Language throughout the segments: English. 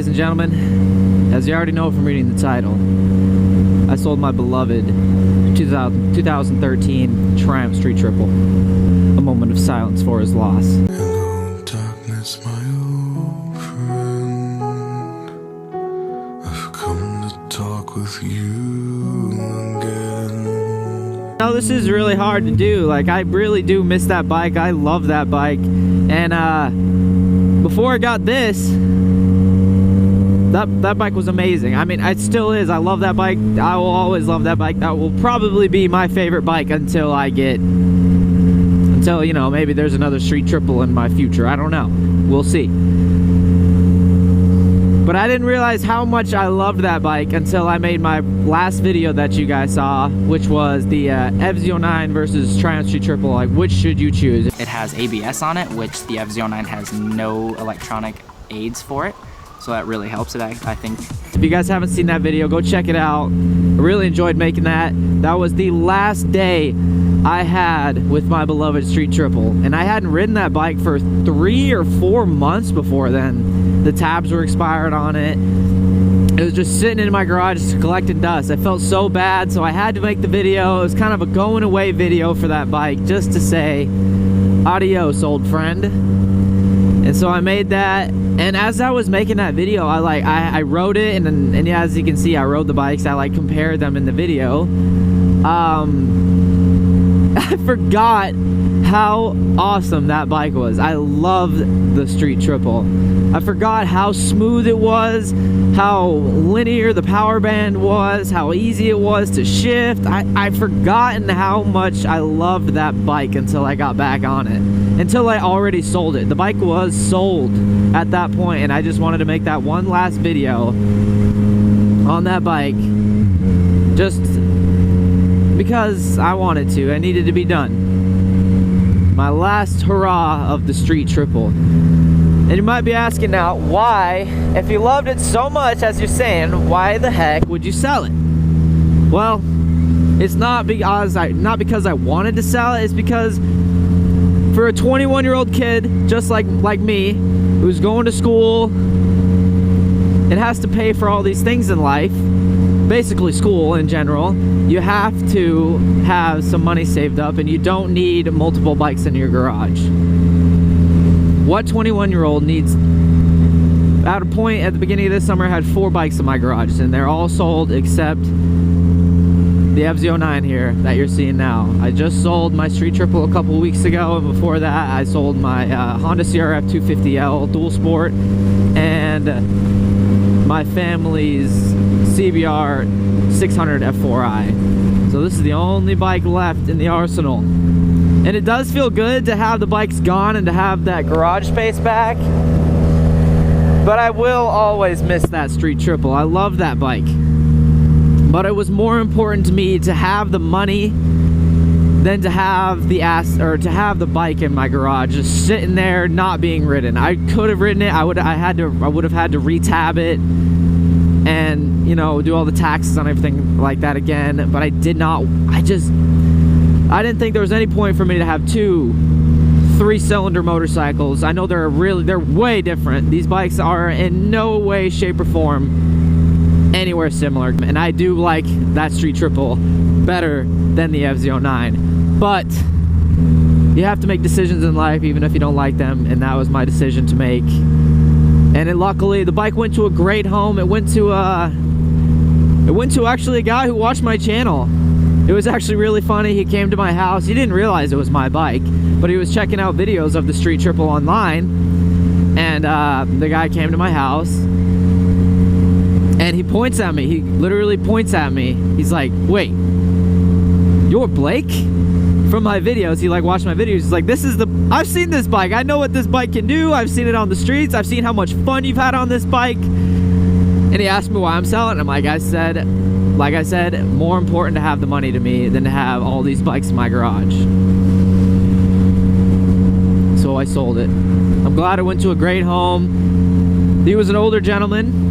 ladies and gentlemen, as you already know from reading the title, I sold my beloved 2013 Triumph Street Triple. A moment of silence for his loss. Hello, darkness, my old friend. I've come to talk with you again. Now, this is really hard to do. Like, I really do miss that bike. I love that bike. And before I got this, that bike was amazing. I mean, it still is. I love that bike. I will always love that bike. That will probably be my favorite bike until you know, maybe there's another Street Triple in my future. I don't know. We'll see. But I didn't realize how much I loved that bike until I made my last video that you guys saw, which was the FZ09 versus Triumph Street Triple. Like, which should you choose? It has ABS on it, which the FZ09 has no electronic aids for it. So that really helps it, I think. If you guys haven't seen that video, go check it out. I really enjoyed making that. That was the last day I had with my beloved Street Triple. And I hadn't ridden that bike for 3 or 4 months before then. The tabs were expired on it. It was just sitting in my garage collecting dust. I felt so bad, so I had to make the video. It was kind of a going away video for that bike, just to say, adios, old friend. And so I made that, and as I was making that video, I rode it, and yeah, as you can see, I rode the bikes. I compared them in the video. I forgot how awesome that bike was. I loved the Street Triple. I forgot how smooth it was, how linear the power band was, how easy it was to shift. I'd forgotten how much I loved that bike until I got back on it. Until I already sold it. The bike was sold at that point, and I just wanted to make that one last video on that bike. Just because I wanted to. I needed to be done. My last hurrah of the Street Triple. And you might be asking now, why, if you loved it so much as you're saying, why the heck would you sell it? Well, it's not because I wanted to sell it. It's because for a 21-year-old kid just like me, who's going to school and has to pay for all these things in life, basically school in general, you have to have some money saved up, and you don't need multiple bikes in your garage. What 21-year-old needs? At a point at the beginning of this summer, I had 4 bikes in my garage, and they're all sold except the FZ09 here that you're seeing now. I just sold my Street Triple a couple weeks ago, and before that I sold my Honda CRF 250L Dual Sport and my family's CBR 600 F4i. So this is the only bike left in the arsenal. And it does feel good to have the bikes gone and to have that garage space back. But I will always miss that Street Triple. I love that bike. But it was more important to me to have the money than to have the bike in my garage just sitting there not being ridden. I could have ridden it. I would have had to retab it and, you know, do all the taxes on everything like that again. But I did not. I didn't think there was any point for me to have 2 3-cylinder motorcycles. I know they're way different. These bikes are in no way, shape, or form anywhere similar, and I do like that Street Triple better than the FZ09. But you have to make decisions in life even if you don't like them, and that was my decision to make. And luckily the bike went to a great home. It went to actually a guy who watched my channel. It was actually really funny. He came to my house. He didn't realize it was my bike, but he was checking out videos of the Street Triple online, and the guy came to my house and he points at me. He literally points at me. He's like, "Wait, you're Blake?" From my videos. He watched my videos. He's like, I've seen this bike. I know what this bike can do. I've seen it on the streets. I've seen how much fun you've had on this bike. And he asked me why I'm selling it. I'm like I said, more important to have the money to me than to have all these bikes in my garage. So I sold it. I'm glad it went to a great home. He was an older gentleman,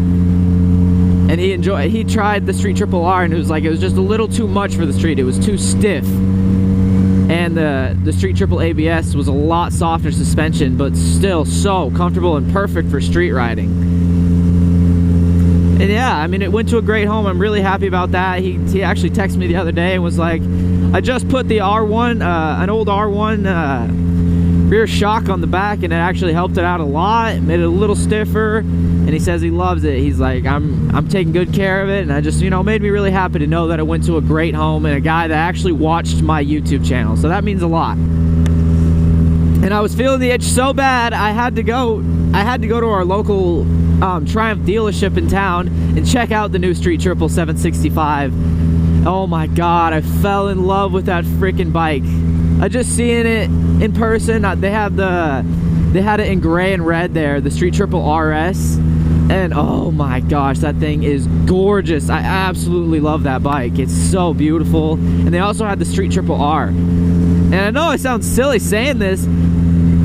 and he tried the Street Triple R, and it was just a little too much for the street. It was too stiff. And the Street Triple ABS was a lot softer suspension, but still so comfortable and perfect for street riding. And yeah, I mean, it went to a great home. I'm really happy about that. He actually texted me the other day and was like, I just put the R1, an old R1 rear shock on the back, and it actually helped it out a lot. It made it a little stiffer, and he says he loves it. He's like, I'm taking good care of it, and I just, you know, made me really happy to know that it went to a great home and a guy that actually watched my YouTube channel. So that means a lot. And I was feeling the itch so bad, I had to go to our local Triumph dealership in town and check out the new Street Triple 765. Oh my god, I fell in love with that freaking bike. I just seeing it in person. They had it in gray and red there, the Street Triple RS, and oh my gosh, that thing is gorgeous. I absolutely love that bike. It's so beautiful. And they also had the Street Triple R. And I know it sounds silly saying this,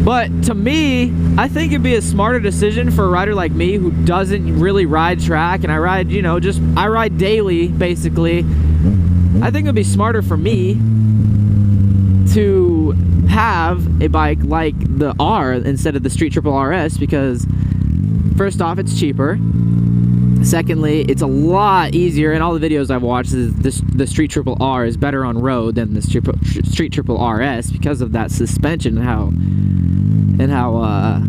but to me, I think it'd be a smarter decision for a rider like me who doesn't really ride track, and I ride, you know, I ride daily, basically. I think it'd be smarter for me to have a bike like the R instead of the Street Triple RS, because first off, it's cheaper. Secondly, it's a lot easier. In all the videos I've watched, the Street Triple R is better on road than the Street Triple RS because of that suspension and how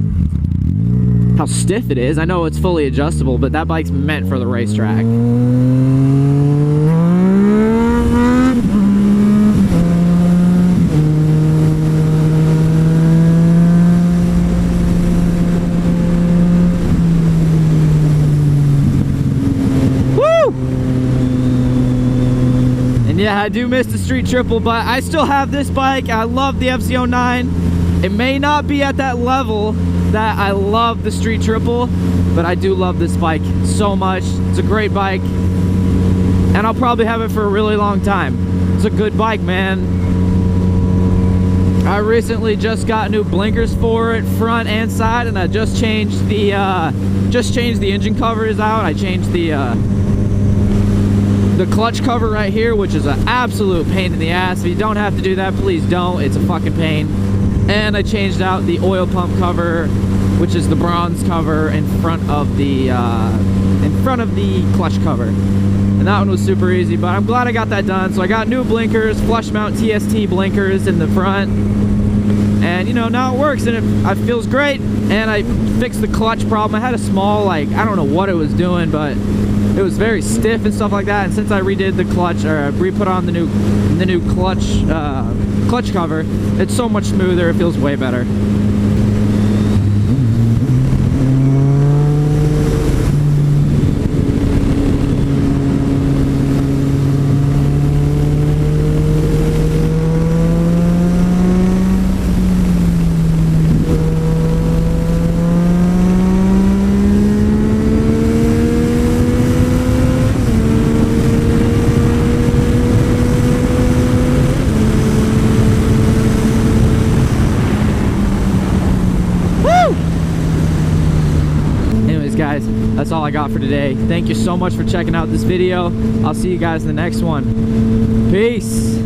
stiff it is. I know it's fully adjustable, but that bike's meant for the racetrack. Yeah, I do miss the Street Triple, but I still have this bike. I love the FZ09. It may not be at that level that I love the Street Triple, but I do love this bike so much. It's a great bike, and I'll probably have it for a really long time. It's a good bike, man. I recently just got new blinkers for it, front and side, and I just changed the engine covers out. I changed the clutch cover right here, which is an absolute pain in the ass. If you don't have to do that, please don't. It's a fucking pain. And I changed out the oil pump cover, which is the bronze cover in front of the clutch cover. And that one was super easy, but I'm glad I got that done. So I got new blinkers, flush mount TST blinkers in the front, and you know, now it works and it feels great. And I fixed the clutch problem. I had a small, like, I don't know what it was doing, but it was very stiff and stuff like that. And since I redid the clutch, or re-put on the new clutch cover, it's so much smoother. It feels way better. Guys, that's all I got for today. Thank you so much for checking out this video. I'll see you guys in the next one. Peace.